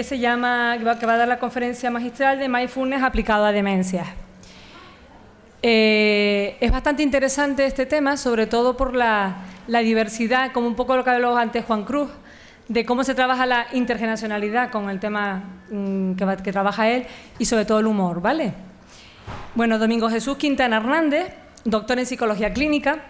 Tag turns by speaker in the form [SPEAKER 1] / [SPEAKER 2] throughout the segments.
[SPEAKER 1] que va a dar la conferencia magistral de Mindfulness aplicado a demencias. Es bastante interesante este tema, sobre todo por la diversidad, como un poco lo que habló antes Juan Cruz, de cómo se trabaja la intergeneracionalidad con el tema que trabaja él y sobre todo el humor, ¿vale? Bueno, Domingo Jesús Quintana Hernández, doctor en Psicología Clínica,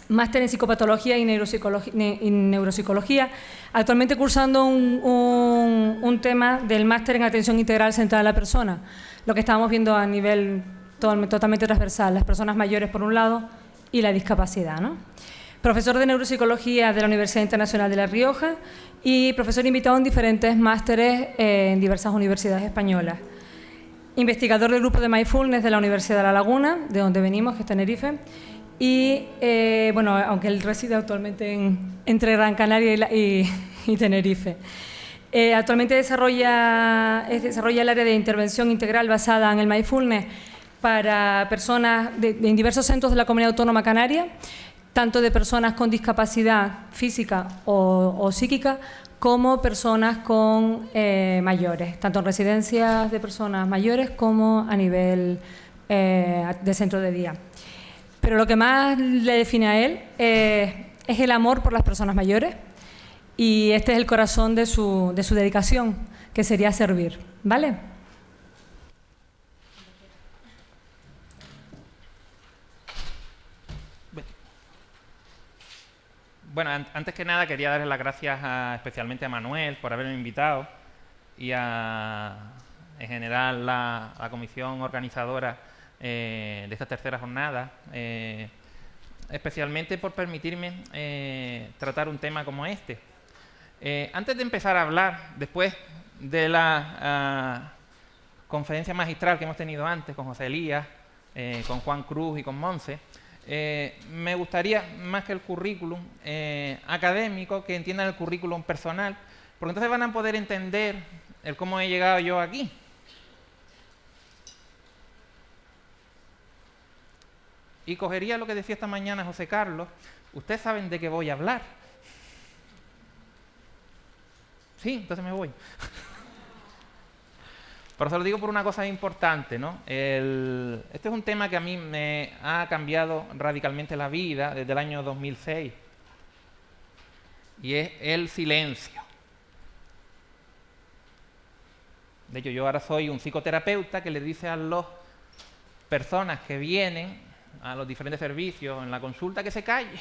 [SPEAKER 1] máster en Psicopatología y Neuropsicología, actualmente cursando un tema del máster en Atención Integral Centrada a la Persona, lo que estábamos viendo a nivel totalmente transversal, las personas mayores por un lado y la discapacidad, ¿no? Profesor de Neuropsicología de la Universidad Internacional de La Rioja y profesor invitado en diferentes másteres en diversas universidades españolas. Investigador del grupo de Mindfulness de la Universidad de La Laguna, de donde venimos, que es Tenerife, y, bueno, aunque él reside actualmente entre Gran Canaria y Tenerife. Actualmente desarrolla el área de intervención integral basada en el Mindfulness para personas en diversos centros de la Comunidad Autónoma Canaria, tanto de personas con discapacidad física o psíquica, como personas con mayores, tanto en residencias de personas mayores como a nivel de centro de día. Pero lo que más le define a él es el amor por las personas mayores, y este es el corazón de su dedicación, que sería servir, ¿vale?
[SPEAKER 2] Bueno, antes que nada quería darles las gracias especialmente a Manuel por haberme invitado y en general la comisión organizadora de esta tercera jornada, especialmente por permitirme tratar un tema como este. Antes de empezar a hablar, después de la conferencia magistral que hemos tenido antes con José Elías, con Juan Cruz y con Monse, me gustaría, más que el currículum académico, que entiendan el currículum personal, porque entonces van a poder entender el cómo he llegado yo aquí. Y cogería lo que decía esta mañana José Carlos. Ustedes saben de qué voy a hablar. Sí, entonces me voy. Pero se lo digo por una cosa importante, ¿no? Este es un tema que a mí me ha cambiado radicalmente la vida desde el año 2006. Y es el silencio. De hecho, yo ahora soy un psicoterapeuta que le dice a las personas que vienen a los diferentes servicios en la consulta que se calle.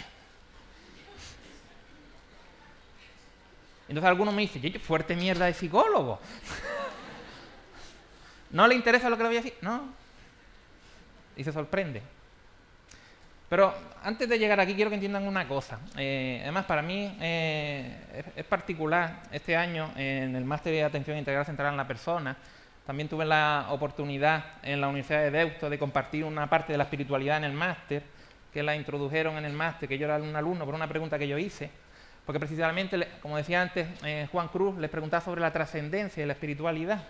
[SPEAKER 2] Entonces algunos me dicen, yo fuerte mierda de psicólogo. ¿No le interesa lo que le voy a decir? No. Y se sorprende. Pero antes de llegar aquí quiero que entiendan una cosa. Además, para mí es particular. Este año, en el máster de Atención Integral Centrada en la Persona, también tuve la oportunidad en la Universidad de Deusto de compartir una parte de la espiritualidad en el máster, que la introdujeron en el máster, que yo era un alumno por una pregunta que yo hice. Porque precisamente, como decía antes Juan Cruz, les preguntaba sobre la trascendencia de la espiritualidad.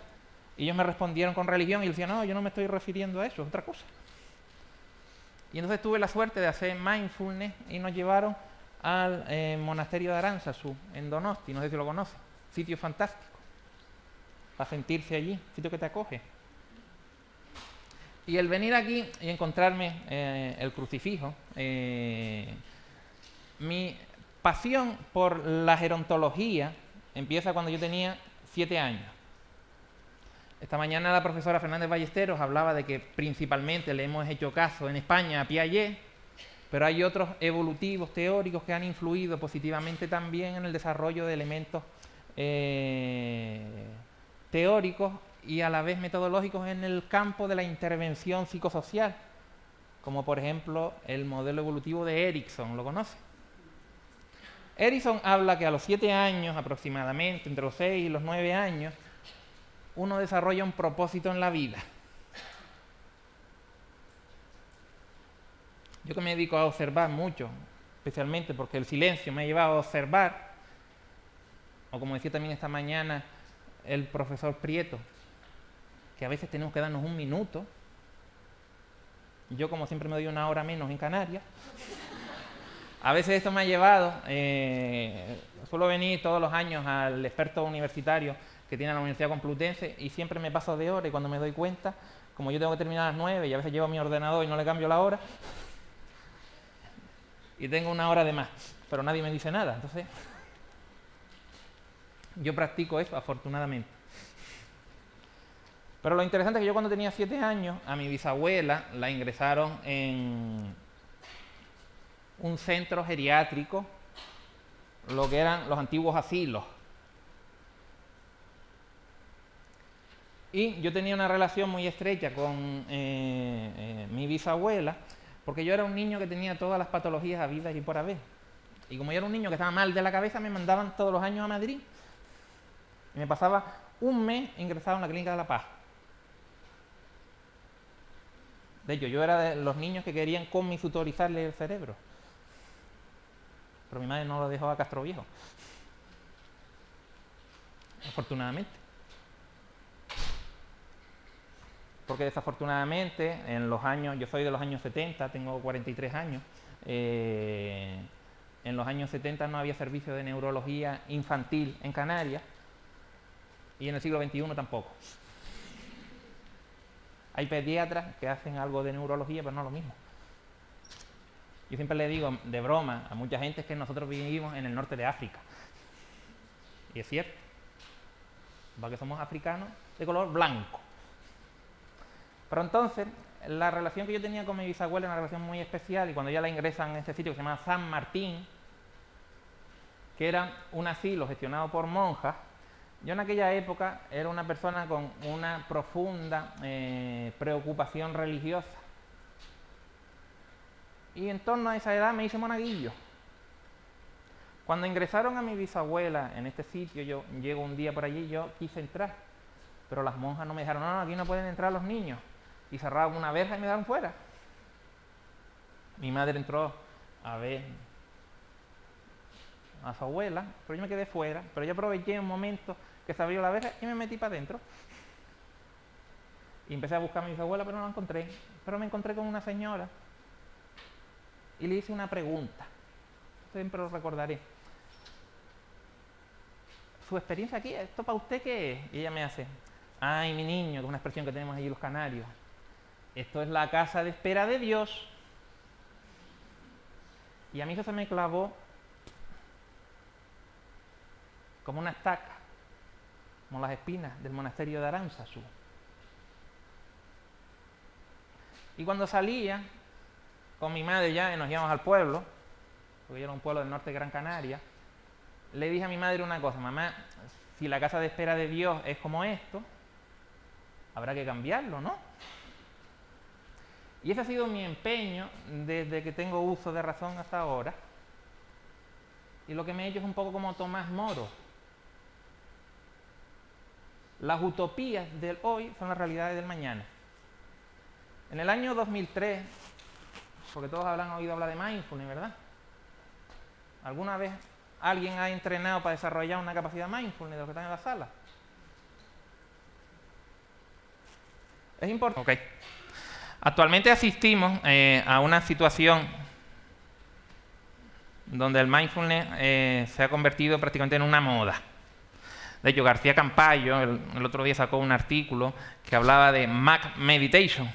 [SPEAKER 2] Y ellos me respondieron con religión y decían, no, yo no me estoy refiriendo a eso, es otra cosa. Y entonces tuve la suerte de hacer mindfulness y nos llevaron al monasterio de Aránzazu, en Donosti, no sé si lo conocen, sitio fantástico, para sentirse allí, sitio que te acoge. Y el venir aquí y encontrarme el crucifijo, mi pasión por la gerontología empieza cuando yo tenía 7 años. Esta mañana la profesora Fernández Ballesteros hablaba de que principalmente le hemos hecho caso en España a Piaget, pero hay otros evolutivos teóricos que han influido positivamente también en el desarrollo de elementos teóricos y a la vez metodológicos en el campo de la intervención psicosocial, como por ejemplo el modelo evolutivo de Erikson, ¿lo conoce? Erikson habla que a los 7 años aproximadamente, entre los 6 y los 9 años, uno desarrolla un propósito en la vida. Yo que me dedico a observar mucho, especialmente porque el silencio me ha llevado a observar, o como decía también esta mañana el profesor Prieto, que a veces tenemos que darnos un minuto. Yo, como siempre, me doy una hora menos en Canarias. A veces esto me ha llevado, suelo venir todos los años al experto universitario que tiene la Universidad Complutense, y siempre me paso de hora, y cuando me doy cuenta, como yo tengo que terminar a las 9 y a veces llevo mi ordenador y no le cambio la hora, y tengo una hora de más, pero nadie me dice nada. Entonces, yo practico eso, afortunadamente. Pero lo interesante es que yo cuando tenía 7 años, a mi bisabuela la ingresaron en un centro geriátrico, lo que eran los antiguos asilos. Y yo tenía una relación muy estrecha con mi bisabuela, porque yo era un niño que tenía todas las patologías habidas y por haber. Y como yo era un niño que estaba mal de la cabeza, me mandaban todos los años a Madrid. Y me pasaba un mes ingresado en la Clínica de la Paz. De hecho, yo era de los niños que querían conmisutorizarle el cerebro. Pero mi madre no lo dejó a Castro Viejo. Afortunadamente. Porque desafortunadamente, en los años, yo soy de los años 70, tengo 43 años, en los años 70 no había servicio de neurología infantil en Canarias, y en el siglo XXI tampoco. Hay pediatras que hacen algo de neurología, pero no lo mismo. Yo siempre le digo de broma a mucha gente que nosotros vivimos en el norte de África. Y es cierto, porque somos africanos de color blanco. Pero entonces, la relación que yo tenía con mi bisabuela era una relación muy especial, y cuando ya la ingresan en este sitio que se llama San Martín, que era un asilo gestionado por monjas, yo en aquella época era una persona con una profunda preocupación religiosa. Y en torno a esa edad me hice monaguillo. Cuando ingresaron a mi bisabuela en este sitio, yo llego un día por allí, yo quise entrar, pero las monjas no me dijeron, no, aquí no pueden entrar los niños. Y cerraban una verja y me daban fuera. Mi madre entró a ver a su abuela, pero yo me quedé fuera. Pero yo aproveché un momento que se abrió la verja y me metí para adentro. Y empecé a buscar a mi bisabuela, pero no la encontré. Pero me encontré con una señora y le hice una pregunta. Siempre lo recordaré. Su experiencia aquí, ¿esto para usted qué es? Y ella me hace, ay, mi niño, que es una expresión que tenemos allí los canarios. Esto es la casa de espera de Dios. Y a mí eso se me clavó como una estaca, como las espinas del monasterio de Aránzazu. Y cuando salía con mi madre ya, y nos íbamos al pueblo, porque yo era un pueblo del norte de Gran Canaria, le dije a mi madre una cosa, mamá, si la casa de espera de Dios es como esto, habrá que cambiarlo, ¿no? Y ese ha sido mi empeño desde que tengo uso de razón hasta ahora. Y lo que me he hecho es un poco como Tomás Moro. Las utopías del hoy son las realidades del mañana. En el año 2003, porque todos habrán oído hablar de mindfulness, ¿verdad? ¿Alguna vez alguien ha entrenado para desarrollar una capacidad mindfulness de los que están en la sala? Es importante. Okay. Actualmente asistimos a una situación donde el mindfulness se ha convertido prácticamente en una moda. De hecho, García Campayo el otro día sacó un artículo que hablaba de Mac Meditation.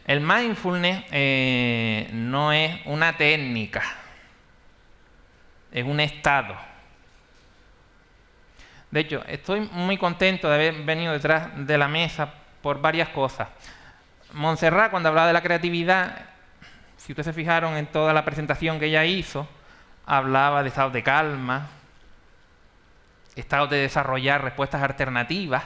[SPEAKER 2] El mindfulness no es una técnica, es un estado. De hecho, estoy muy contento de haber venido detrás de la mesa por varias cosas. Montserrat, cuando hablaba de la creatividad, si ustedes se fijaron en toda la presentación que ella hizo, hablaba de estados de calma, estados de desarrollar respuestas alternativas.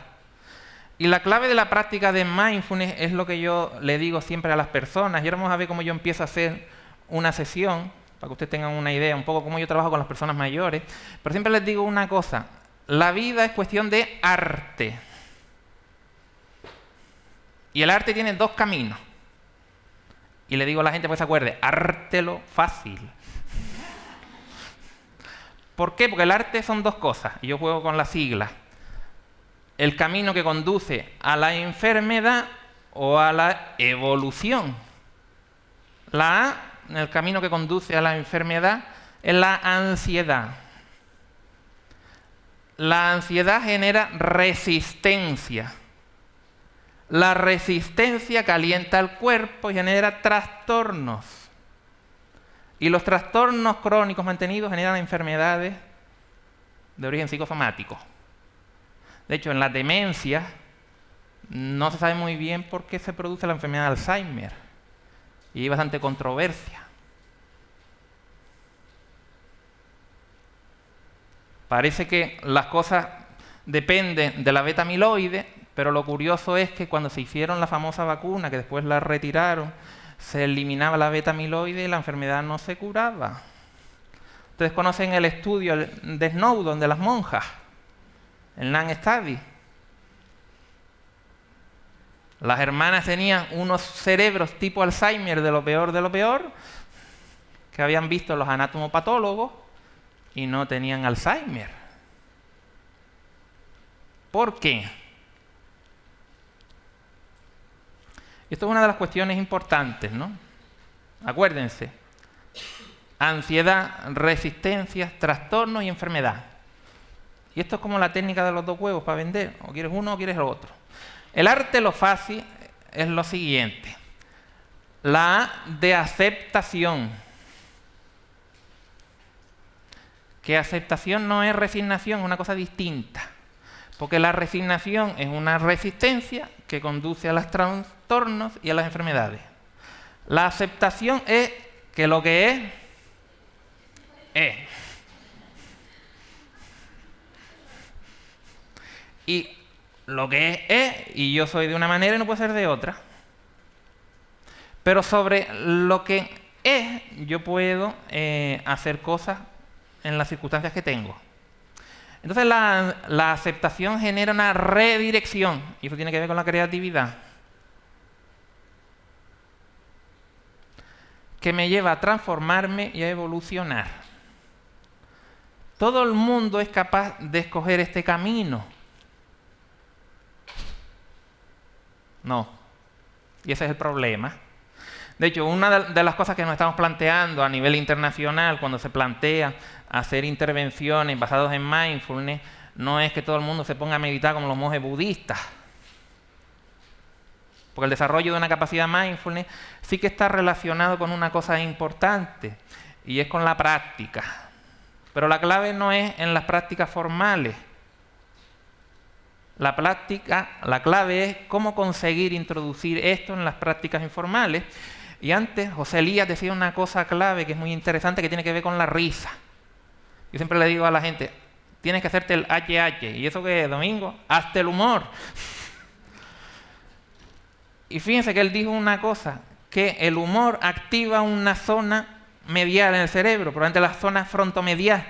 [SPEAKER 2] Y la clave de la práctica de mindfulness es lo que yo le digo siempre a las personas. Y ahora vamos a ver cómo yo empiezo a hacer una sesión, para que ustedes tengan una idea, un poco cómo yo trabajo con las personas mayores. Pero siempre les digo una cosa, la vida es cuestión de arte. Y el arte tiene dos caminos. Y le digo a la gente, pues se acuerde, ártelo fácil. ¿Por qué? Porque el arte son dos cosas, y yo juego con las siglas. El camino que conduce a la enfermedad o a la evolución. La A, el camino que conduce a la enfermedad, es la ansiedad. la ansiedad genera resistencia. La resistencia calienta el cuerpo y genera trastornos. Y los trastornos crónicos mantenidos generan enfermedades de origen psicosomático. De hecho, en la demencia no se sabe muy bien por qué se produce la enfermedad de Alzheimer. Y hay bastante controversia. Parece que las cosas dependen de la beta-amiloide, pero lo curioso es que cuando se hicieron la famosa vacuna, que después la retiraron, se eliminaba la beta-amiloide y la enfermedad no se curaba. Ustedes conocen el estudio de Snowdon de las monjas, el NAN Study. Las hermanas tenían unos cerebros tipo Alzheimer de lo peor, que habían visto los anatomopatólogos y no tenían Alzheimer. ¿Por qué? Esto es una de las cuestiones importantes, ¿no? Acuérdense. Ansiedad, resistencias, trastornos y enfermedad. Y esto es como la técnica de los 2 huevos para vender. O quieres uno o quieres el otro. El arte lo fácil es lo siguiente. La A de aceptación. Que aceptación no es resignación, es una cosa distinta. Porque la resignación es una resistencia que conduce a los trastornos y a las enfermedades. La aceptación es que lo que es. Y lo que es, y yo soy de una manera y no puedo ser de otra. Pero sobre lo que es, yo puedo hacer cosas en las circunstancias que tengo. Entonces la aceptación genera una redirección, y eso tiene que ver con la creatividad, que me lleva a transformarme y a evolucionar. Todo el mundo es capaz de escoger este camino. No. Y ese es el problema. De hecho, una de las cosas que nos estamos planteando a nivel internacional cuando se plantea hacer intervenciones basadas en mindfulness no es que todo el mundo se ponga a meditar como los monjes budistas. Porque el desarrollo de una capacidad mindfulness sí que está relacionado con una cosa importante y es con la práctica. Pero la clave no es en las prácticas formales. La clave es cómo conseguir introducir esto en las prácticas informales. Y antes José Elías decía una cosa clave que es muy interesante que tiene que ver con la risa. Yo siempre le digo a la gente, tienes que hacerte el HH. ¿Y eso qué es, Domingo? Hazte el humor. Y fíjense que él dijo una cosa, que el humor activa una zona medial en el cerebro, probablemente la zona frontomedial,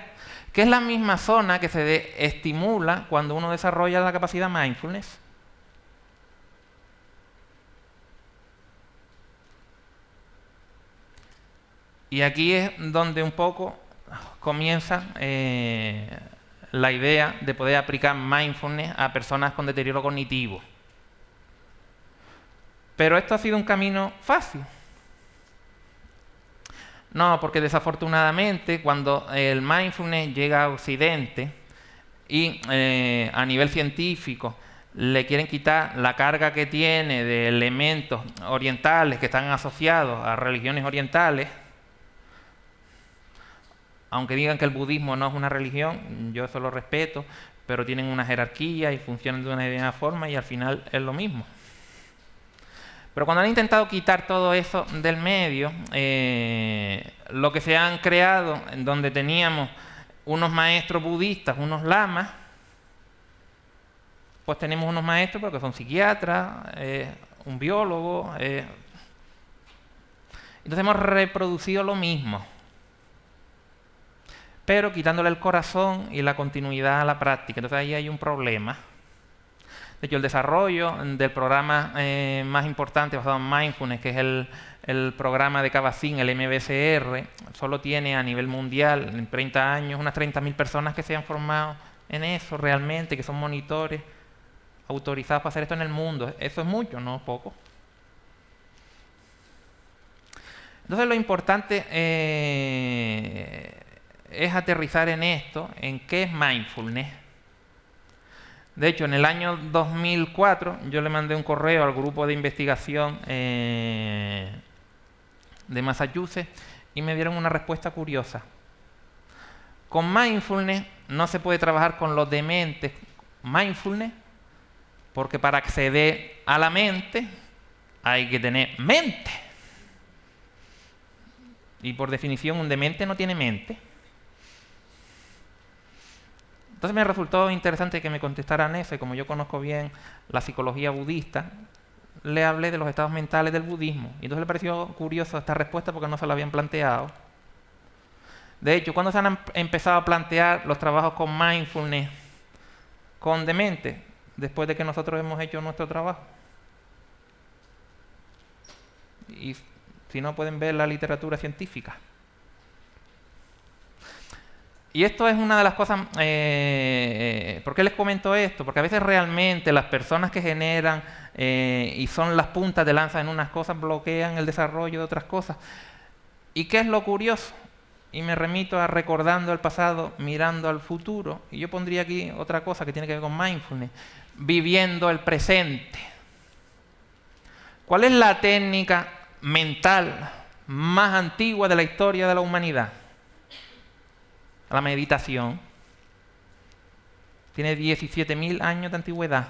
[SPEAKER 2] que es la misma zona que se estimula cuando uno desarrolla la capacidad mindfulness. Y aquí es donde un poco comienza la idea de poder aplicar mindfulness a personas con deterioro cognitivo. Pero esto ha sido un camino fácil. No, porque desafortunadamente cuando el mindfulness llega a Occidente y a nivel científico le quieren quitar la carga que tiene de elementos orientales que están asociados a religiones orientales, aunque digan que el budismo no es una religión, yo eso lo respeto, pero tienen una jerarquía y funcionan de una determinada forma y al final es lo mismo. Pero cuando han intentado quitar todo eso del medio, lo que se han creado, en donde teníamos unos maestros budistas, unos lamas, pues tenemos unos maestros porque son psiquiatras, un biólogo. Entonces hemos reproducido lo mismo, pero quitándole el corazón y la continuidad a la práctica. Entonces ahí hay un problema. De hecho, el desarrollo del programa más importante basado en mindfulness, que es el programa de Kabat-Zinn, el MBSR, solo tiene a nivel mundial, en 30 años, unas 30.000 personas que se han formado en eso realmente, que son monitores autorizados para hacer esto en el mundo. Eso es mucho, no poco. Entonces lo importante es aterrizar en esto, en qué es mindfulness. De hecho, en el año 2004 yo le mandé un correo al grupo de investigación de Massachusetts y me dieron una respuesta curiosa. Con mindfulness no se puede trabajar con los dementes. Mindfulness, porque para acceder a la mente hay que tener mente. Y por definición un demente no tiene mente. Entonces me resultó interesante que me contestaran eso, y como yo conozco bien la psicología budista, le hablé de los estados mentales del budismo. Y entonces le pareció curioso esta respuesta porque no se la habían planteado. De hecho, ¿cuándo se han empezado a plantear los trabajos con mindfulness con demente? Después de que nosotros hemos hecho nuestro trabajo. Y si no, pueden ver la literatura científica. Y esto es una de las cosas... ¿por qué les comento esto? Porque a veces realmente las personas que generan y son las puntas de lanza en unas cosas bloquean el desarrollo de otras cosas. ¿Y qué es lo curioso? Y me remito a recordando el pasado, mirando al futuro. Y yo pondría aquí otra cosa que tiene que ver con mindfulness. Viviendo el presente. ¿Cuál es la técnica mental más antigua de la historia de la humanidad? La meditación. Tiene 17.000 años de antigüedad.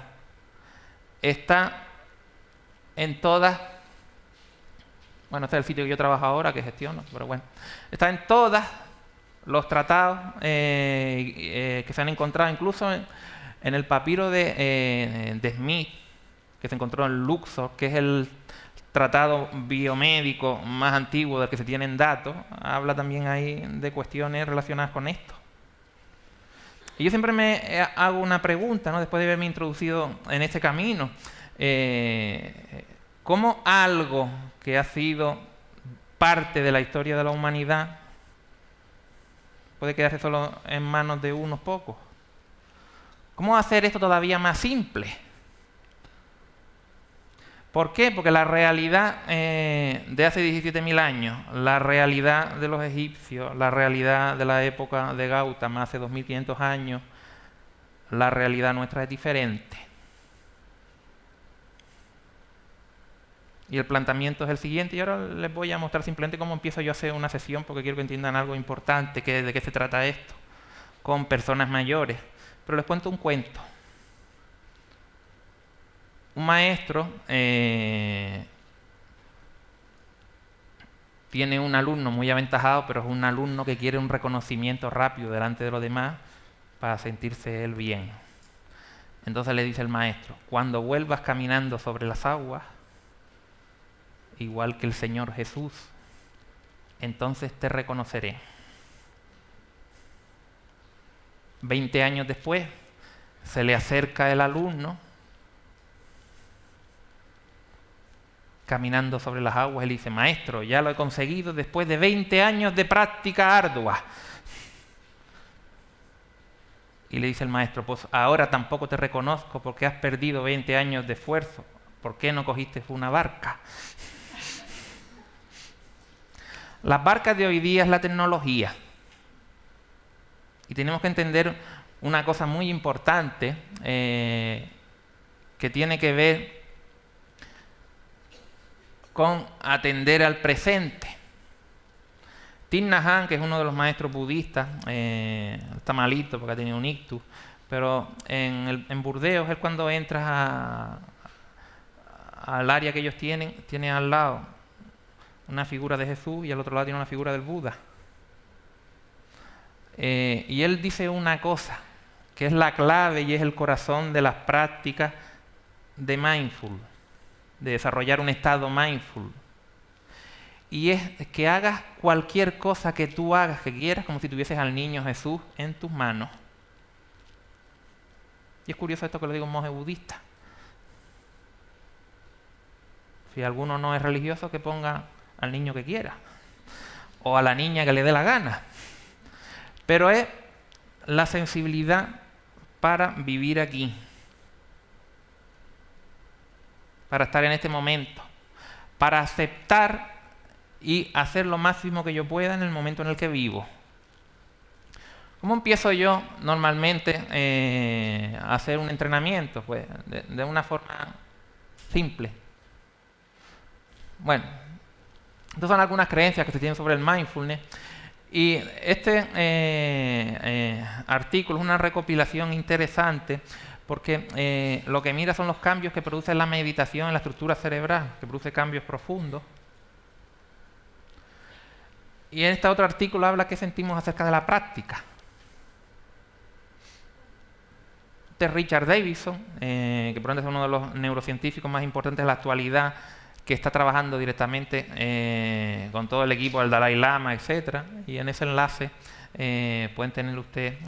[SPEAKER 2] Está en todas... Bueno, este es el sitio que yo trabajo ahora, que gestiono, pero bueno. Está en todos los tratados que se han encontrado, incluso en el papiro de Smith, que se encontró en Luxor, que es el tratado biomédico más antiguo del que se tienen datos. Habla también ahí de cuestiones relacionadas con esto. Y yo siempre me hago una pregunta, ¿no? Después de haberme introducido en este camino. ¿Cómo algo que ha sido parte de la historia de la humanidad puede quedarse solo en manos de unos pocos? ¿Cómo hacer esto todavía más simple? ¿Por qué? Porque la realidad de hace 17.000 años, la realidad de los egipcios, la realidad de la época de Gautama hace 2.500 años, la realidad nuestra es diferente. Y el planteamiento es el siguiente, y ahora les voy a mostrar simplemente cómo empiezo yo a hacer una sesión, porque quiero que entiendan algo importante, de qué se trata esto, con personas mayores. Pero les cuento un cuento. Un maestro tiene un alumno muy aventajado, pero es un alumno que quiere un reconocimiento rápido delante de los demás para sentirse él bien. Entonces le dice el maestro: cuando vuelvas caminando sobre las aguas, igual que el Señor Jesús, entonces te reconoceré. 20 años después, se le acerca el alumno caminando sobre las aguas y le dice: maestro, ya lo he conseguido después de 20 años de práctica ardua. Y le dice el maestro: pues ahora tampoco te reconozco porque has perdido 20 años de esfuerzo. ¿Por qué no cogiste una barca? Las barcas de hoy día es la tecnología. Y tenemos que entender una cosa muy importante que tiene que ver con atender al presente. Thich Nhat Hanh, que es uno de los maestros budistas, está malito porque ha tenido un ictus, pero en Burdeos, él cuando entras al área que ellos tienen, tiene al lado una figura de Jesús y al otro lado tiene una figura del Buda. Y él dice una cosa, que es la clave y es el corazón de las prácticas de mindful, de desarrollar un estado mindful. Y es que hagas cualquier cosa que tú hagas, que quieras, como si tuvieses al niño Jesús en tus manos. Y es curioso esto que lo digo un monje budista. Si alguno no es religioso, que ponga al niño que quiera, o a la niña que le dé la gana. Pero es la sensibilidad para vivir aquí, para estar en este momento, para aceptar y hacer lo máximo que yo pueda en el momento en el que vivo. ¿Cómo empiezo yo normalmente a hacer un entrenamiento? Pues de una forma simple. Bueno, estas son algunas creencias que se tienen sobre el mindfulness. Y este artículo es una recopilación interesante porque lo que mira son los cambios que produce la meditación en la estructura cerebral, que produce cambios profundos. Y en este otro artículo habla qué sentimos acerca de la práctica. Este es Richard Davidson, que probablemente es uno de los neurocientíficos más importantes de la actualidad, que está trabajando directamente con todo el equipo del Dalai Lama, etc. Y en ese enlace pueden tener ustedes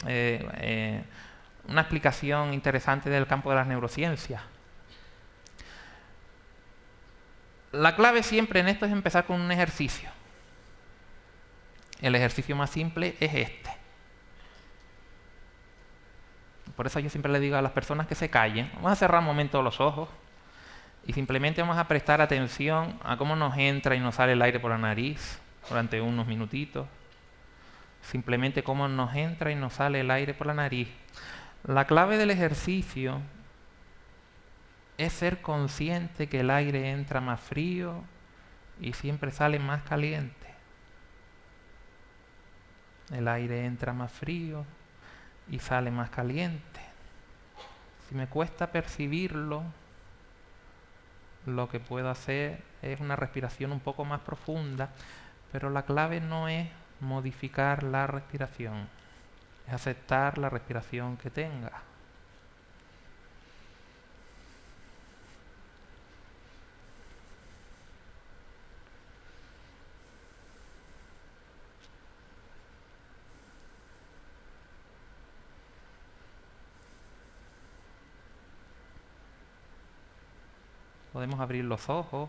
[SPEAKER 2] una explicación interesante del campo de las neurociencias. La clave siempre en esto es empezar con un ejercicio. El ejercicio más simple es este. Por eso yo siempre le digo a las personas que se callen. Vamos a cerrar un momento los ojos y simplemente vamos a prestar atención a cómo nos entra y nos sale el aire por la nariz durante unos minutitos. Simplemente cómo nos entra y nos sale el aire por la nariz. La clave del ejercicio es ser consciente que el aire entra más frío y siempre sale más caliente. El aire entra más frío y sale más caliente. Si me cuesta percibirlo, lo que puedo hacer es una respiración un poco más profunda, pero la clave no es modificar la respiración, es aceptar la respiración que tenga. Podemos abrir los ojos.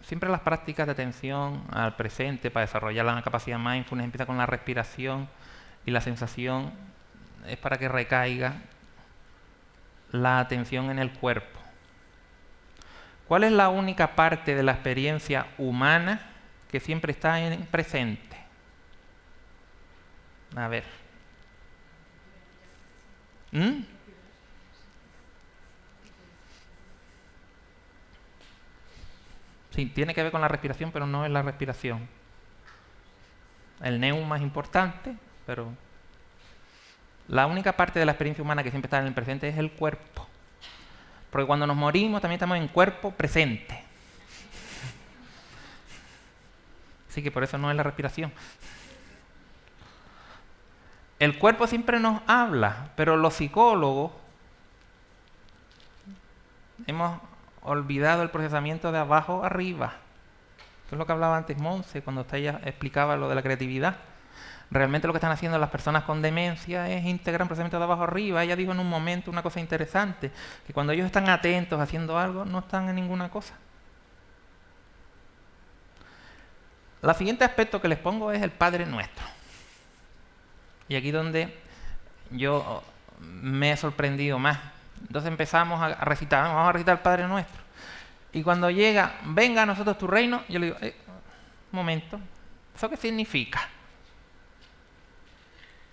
[SPEAKER 2] Siempre las prácticas de atención al presente para desarrollar la capacidad mindfulness empieza con la respiración y la sensación es para que recaiga la atención en el cuerpo. ¿Cuál es la única parte de la experiencia humana que siempre está en presente? A ver. Sí, tiene que ver con la respiración, pero no es la respiración. El neuma es importante, pero la única parte de la experiencia humana que siempre está en el presente es el cuerpo. Porque cuando nos morimos también estamos en cuerpo presente. Así que por eso no es la respiración. El cuerpo siempre nos habla, pero los psicólogos hemos olvidado el procesamiento de abajo arriba, que es lo que hablaba antes Monse cuando ella explicaba lo de la creatividad. Realmente lo que están haciendo las personas con demencia es integrar un procesamiento de abajo arriba. Ella dijo en un momento una cosa interesante, que cuando ellos están atentos haciendo algo, no están en ninguna cosa. El siguiente aspecto que les pongo es el Padre Nuestro. Y aquí donde yo me he sorprendido más. Entonces empezamos a recitar, vamos a recitar el Padre Nuestro. Y cuando llega, venga a nosotros tu reino, yo le digo, un momento, ¿eso qué significa?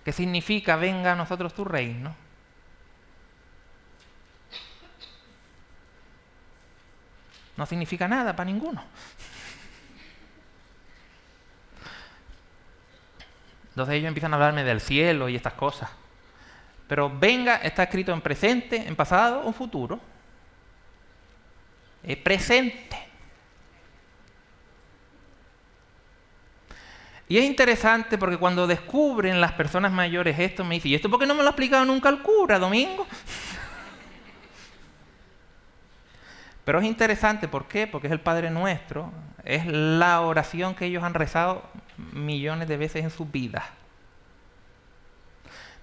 [SPEAKER 2] ¿Qué significa venga a nosotros tu reino? No significa nada para ninguno. Entonces ellos empiezan a hablarme del cielo y estas cosas. Pero venga está escrito en presente, en pasado o en futuro. Es presente. Y es interesante porque cuando descubren las personas mayores esto, me dicen, ¿y esto por qué no me lo ha explicado nunca el cura, Domingo? Pero es interesante, ¿por qué? Porque es el Padre Nuestro, es la oración que ellos han rezado millones de veces en sus vidas.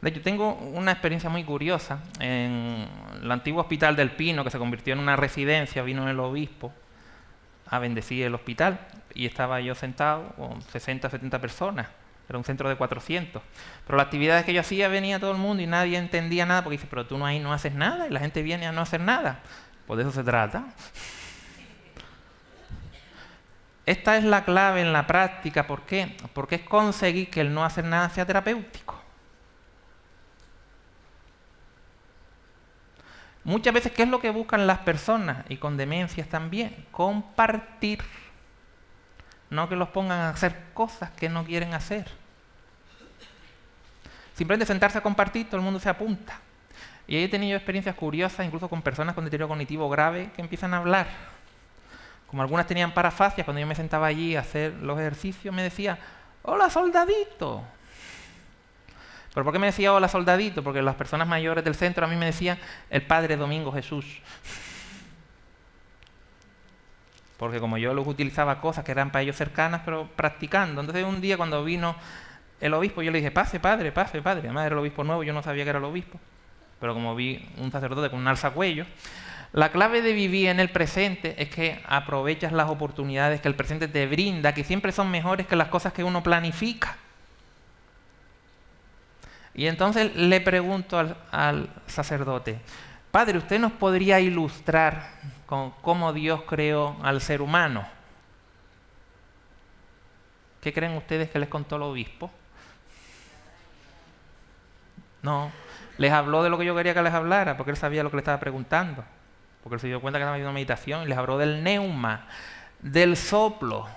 [SPEAKER 2] De hecho, tengo una experiencia muy curiosa. En el antiguo Hospital del Pino, que se convirtió en una residencia, vino el obispo a bendecir el hospital y estaba yo sentado con 60, 70 personas. Era un centro de 400. Pero las actividades que yo hacía venía todo el mundo y nadie entendía nada porque dice, pero tú ahí no haces nada y la gente viene a no hacer nada. Pues de eso se trata. esta es la clave en la práctica. ¿Por qué? Porque es conseguir que el no hacer nada sea terapéutico. Muchas veces, ¿qué es lo que buscan las personas? Y con demencias también. Compartir. No que los pongan a hacer cosas que no quieren hacer. Simplemente sentarse a compartir, todo el mundo se apunta. Y ahí he tenido experiencias curiosas, incluso con personas con deterioro cognitivo grave, que empiezan a hablar. Como algunas tenían parafasias, cuando yo me sentaba allí a hacer los ejercicios, me decía, ¡hola, soldadito! ¿Pero por qué me decía hola, soldadito? Porque las personas mayores del centro a mí me decían el Padre Domingo Jesús. Porque como yo los utilizaba cosas que eran para ellos cercanas, pero practicando. Entonces un día cuando vino el obispo, yo le dije, pase, padre, pase, padre. Además era el obispo nuevo, yo no sabía que era el obispo. Pero como vi un sacerdote con un alzacuello, la clave de vivir en el presente es que aprovechas las oportunidades que el presente te brinda, que siempre son mejores que las cosas que uno planifica. Y entonces le pregunto al sacerdote, padre, ¿usted nos podría ilustrar con cómo Dios creó al ser humano? ¿Qué creen ustedes que les contó el obispo? No, les habló de lo que yo quería que les hablara, porque él sabía lo que le estaba preguntando. Porque él se dio cuenta que estaba haciendo meditación y les habló del neuma, del soplo.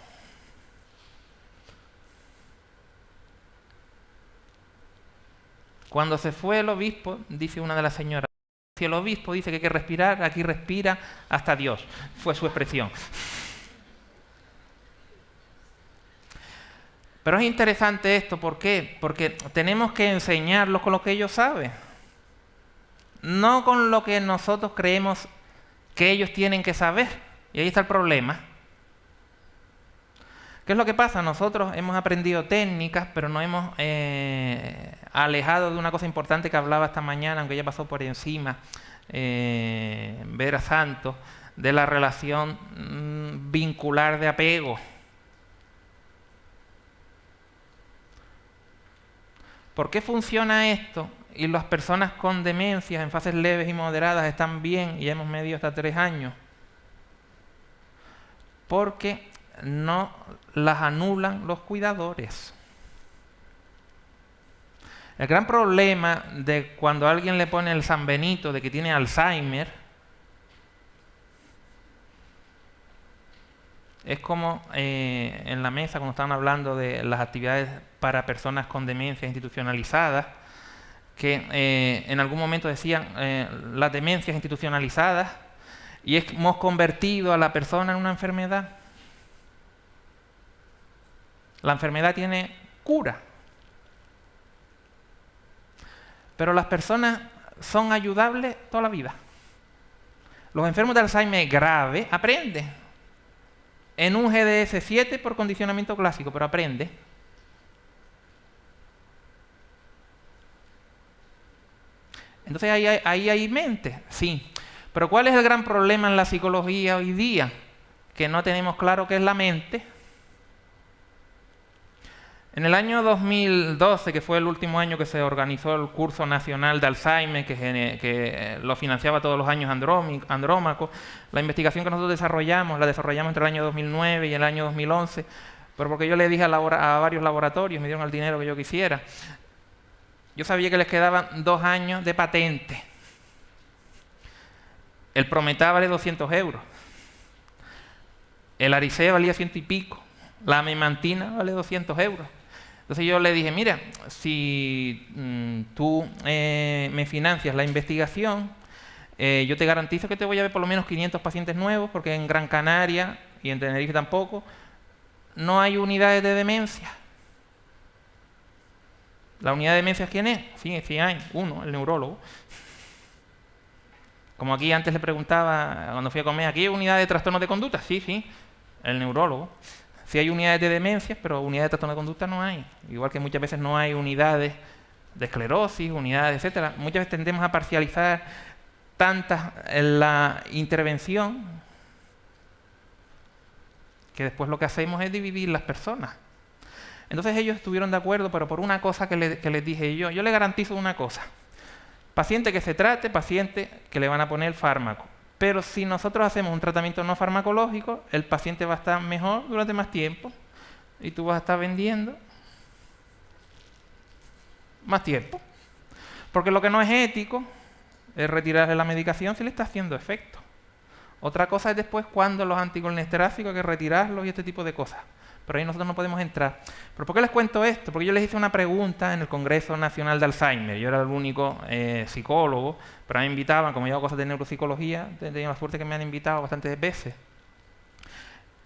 [SPEAKER 2] Cuando se fue el obispo, dice una de las señoras, si el obispo dice que hay que respirar, aquí respira hasta Dios. Fue su expresión. Pero es interesante esto, ¿por qué? Porque tenemos que enseñarlos con lo que ellos saben. No con lo que nosotros creemos que ellos tienen que saber. Y ahí está el problema. ¿Qué es lo que pasa? Nosotros hemos aprendido técnicas, pero nos hemos alejado de una cosa importante que hablaba esta mañana, aunque ya pasó por encima, Vera Santos, de la relación vincular de apego. ¿Por qué funciona esto? Y las personas con demencias en fases leves y moderadas están bien, y hemos medido hasta 3 años. Porque no las anulan los cuidadores. El gran problema de cuando a alguien le pone el San Benito de que tiene Alzheimer es como en la mesa cuando estaban hablando de las actividades para personas con demencias institucionalizadas, que en algún momento decían las demencias institucionalizadas y hemos convertido a la persona en una enfermedad. La enfermedad tiene cura. Pero las personas son ayudables toda la vida. Los enfermos de Alzheimer grave aprenden. En un GDS-7 por condicionamiento clásico, pero aprende. Entonces ahí hay mente, sí. Pero ¿cuál es el gran problema en la psicología hoy día? Que no tenemos claro qué es la mente. En el año 2012, que fue el último año que se organizó el curso nacional de Alzheimer, que lo financiaba todos los años Andrómaco, la investigación que nosotros desarrollamos, la desarrollamos entre el año 2009 y el año 2011, pero porque yo le dije a varios laboratorios, me dieron el dinero que yo quisiera. Yo sabía que les quedaban 2 años de patente. El Prometá vale 200 euros. El Aricea valía 100 y pico. La memantina vale 200 euros. Entonces yo le dije, mira, si tú me financias la investigación, yo te garantizo que te voy a ver por lo menos 500 pacientes nuevos, porque en Gran Canaria y en Tenerife tampoco no hay unidades de demencia. ¿La unidad de demencia quién es? Sí hay, uno, el neurólogo. Como aquí antes le preguntaba, cuando fui a comer, ¿aquí hay unidad de trastornos de conducta? Sí, el neurólogo. Sí hay unidades de demencias, pero unidades de trastorno de conducta no hay. Igual que muchas veces no hay unidades de esclerosis, unidades, etcétera. Muchas veces tendemos a parcializar tantas en la intervención que después lo que hacemos es dividir las personas. Entonces ellos estuvieron de acuerdo, pero por una cosa que les dije yo les garantizo una cosa. Paciente que se trate, paciente que le van a poner fármaco. Pero si nosotros hacemos un tratamiento no farmacológico, el paciente va a estar mejor durante más tiempo y tú vas a estar vendiendo más tiempo. Porque lo que no es ético es retirarle la medicación si le está haciendo efecto. Otra cosa es después cuando los anticolinesteráficos hay que retirarlos y este tipo de cosas. Pero ahí nosotros no podemos entrar. ¿Pero por qué les cuento esto? Porque yo les hice una pregunta en el Congreso Nacional de Alzheimer. Yo era el único psicólogo, pero me invitaban, como yo hago cosas de neuropsicología, he tenido la suerte que me han invitado bastantes veces.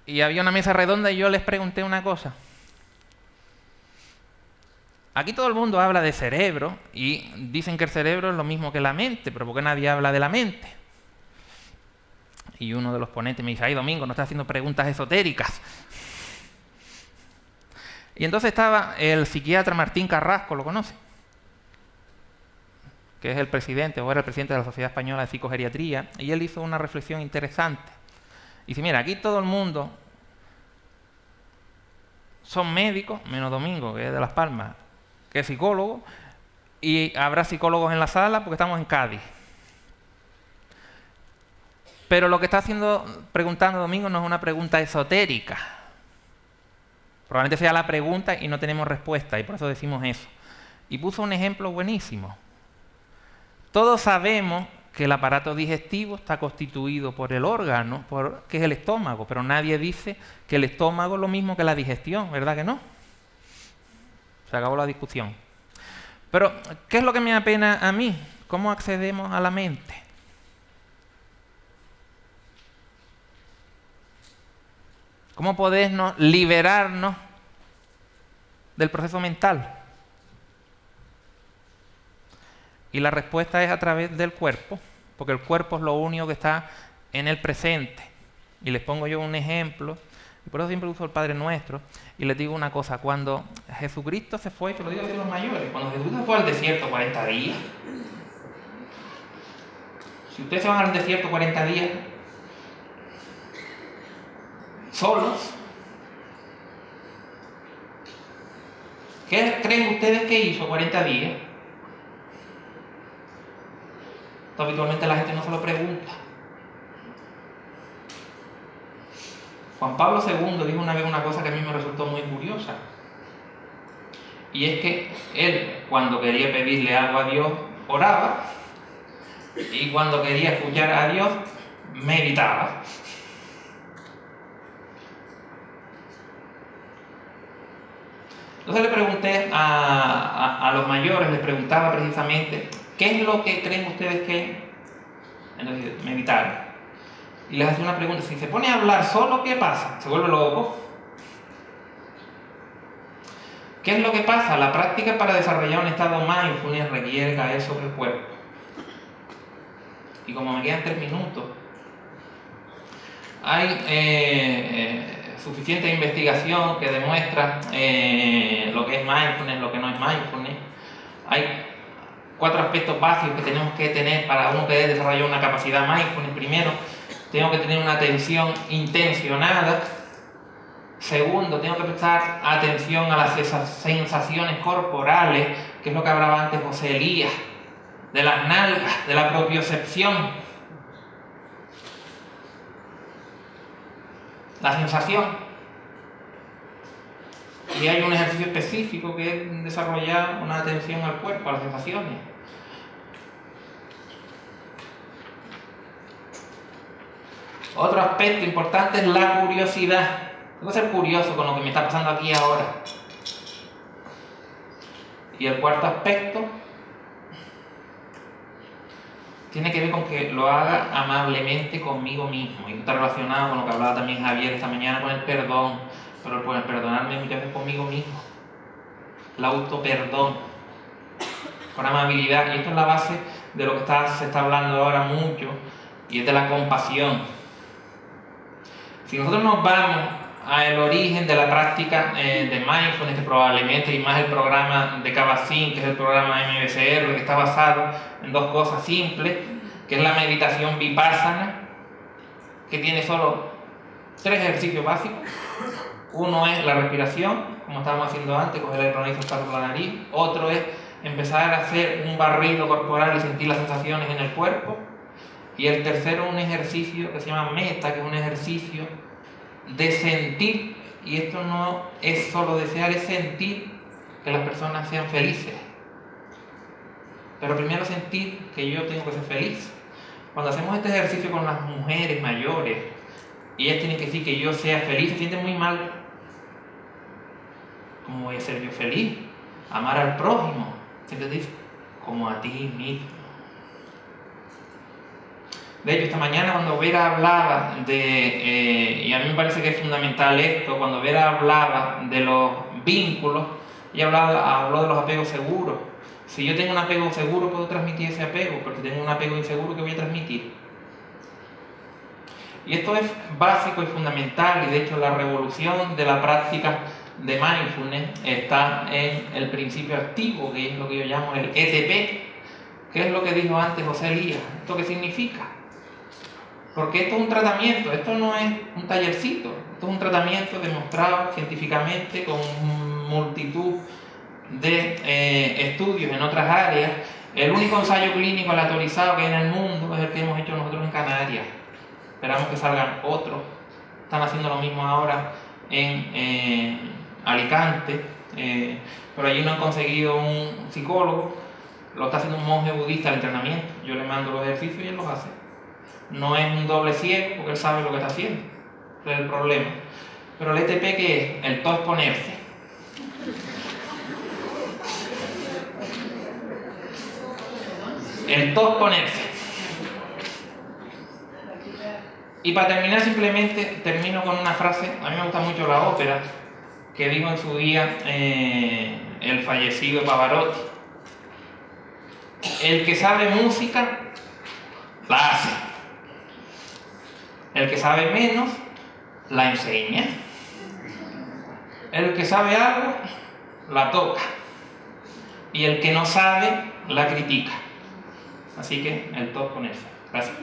[SPEAKER 2] Y había una mesa redonda y yo les pregunté una cosa. Aquí todo el mundo habla de cerebro y dicen que el cerebro es lo mismo que la mente, pero ¿por qué nadie habla de la mente? Y uno de los ponentes me dice, ay Domingo, no estás haciendo preguntas esotéricas. Y entonces estaba el psiquiatra Martín Carrasco, ¿lo conoce? Que es el presidente, o era el presidente de la Sociedad Española de Psicogeriatría, y él hizo una reflexión interesante. Dice, mira, aquí todo el mundo son médicos, menos Domingo, que es de Las Palmas, que es psicólogo, y habrá psicólogos en la sala porque estamos en Cádiz. Pero lo que está preguntando Domingo no es una pregunta esotérica. Probablemente sea la pregunta y no tenemos respuesta, y por eso decimos eso. Y puso un ejemplo buenísimo. Todos sabemos que el aparato digestivo está constituido por el órgano, que es el estómago, pero nadie dice que el estómago es lo mismo que la digestión, ¿verdad que no? Se acabó la discusión. Pero, ¿qué es lo que me apena a mí? ¿Cómo accedemos a la mente? ¿Cómo podemos liberarnos del proceso mental? Y la respuesta es a través del cuerpo, porque el cuerpo es lo único que está en el presente. Y les pongo yo un ejemplo, y por eso siempre uso el Padre Nuestro, y les digo una cosa, cuando Jesucristo se fue, te lo digo a los mayores, cuando Jesucristo se fue al desierto 40 días, si ustedes se van al desierto 40 días, solos, ¿qué creen ustedes que hizo 40 días? Habitualmente la gente no se lo pregunta. Juan Pablo II dijo una vez una cosa que a mí me resultó muy curiosa. Y es que él, cuando quería pedirle algo a Dios, oraba. Y cuando quería escuchar a Dios, meditaba. Entonces le pregunté a los mayores, les preguntaba precisamente, ¿qué es lo que creen ustedes que es? Entonces, meditar. Y les hacía una pregunta, si se pone a hablar solo, ¿qué pasa? ¿Se vuelve loco? ¿Qué es lo que pasa? La práctica para desarrollar un estado mindfulness requiere caer sobre el cuerpo. Y como me quedan 3 minutos, hay suficiente investigación que demuestra lo que es mindfulness, lo que no es mindfulness. Hay 4 aspectos básicos que tenemos que tener para uno poder desarrollar una capacidad mindfulness. Primero, tengo que tener una atención intencionada. Segundo, tengo que prestar atención a las sensaciones corporales, que es lo que hablaba antes José Elías, de las nalgas, de la propiocepción. La sensación. Y hay un ejercicio específico que es desarrollar una atención al cuerpo, a las sensaciones. Otro aspecto importante es la curiosidad. Tengo que ser curioso con lo que me está pasando aquí ahora. Y el cuarto aspecto tiene que ver con que lo haga amablemente conmigo mismo. Y está relacionado con lo que hablaba también Javier esta mañana con el perdón. Pero por el perdonarme muchas veces conmigo mismo. El autoperdón. Con amabilidad. Y esto es la base de lo que se está hablando ahora mucho. Y es de la compasión. Si nosotros nos vamos al origen de la práctica de mindfulness, que probablemente, y más el programa de Kabat-Zinn, que es el programa MBSR, que está basado en 2 cosas simples, que es la meditación vipassana, que tiene solo 3 ejercicios básicos. Uno es la respiración, como estábamos haciendo antes, coger el aire y soltarlo por la nariz. Otro es empezar a hacer un barrido corporal y sentir las sensaciones en el cuerpo. Y el tercero, un ejercicio que se llama meta, que es un ejercicio de sentir, y esto no es solo desear, es sentir que las personas sean felices. Pero primero sentir que yo tengo que ser feliz. Cuando hacemos este ejercicio con las mujeres mayores, y ellas tienen que decir que yo sea feliz, se sienten muy mal. ¿Cómo voy a ser yo feliz? Amar al prójimo, siempre dice, como a ti mismo. De hecho, esta mañana cuando Vera hablaba y a mí me parece que es fundamental esto, cuando Vera hablaba de los vínculos, ella habló de los apegos seguros. Si yo tengo un apego seguro, puedo transmitir ese apego, porque si tengo un apego inseguro, ¿qué voy a transmitir? Y esto es básico y fundamental, y de hecho la revolución de la práctica de mindfulness está en el principio activo, que es lo que yo llamo el ETP, que es lo que dijo antes José Elías. ¿Esto qué significa? Porque esto es un tratamiento, esto no es un tallercito, esto es un tratamiento demostrado científicamente con multitud de estudios en otras áreas. El único ensayo clínico aleatorizado que hay en el mundo es el que hemos hecho nosotros en Canarias. Esperamos que salgan otros. Están haciendo lo mismo ahora en Alicante, pero allí no han conseguido un psicólogo. Lo está haciendo un monje budista al entrenamiento. Yo le mando los ejercicios y él los hace. No es un doble ciego porque él sabe lo que está haciendo. Ese es el problema. Pero el ETP, ¿qué es? El todo es ponerse. El todo es ponerse. Y para terminar, simplemente termino con una frase. A mí me gusta mucho la ópera que dijo en su día el fallecido Pavarotti. El que sabe música la hace. El que sabe menos la enseña. El que sabe algo la toca. Y el que no sabe la critica. Así que el todo con eso. Gracias.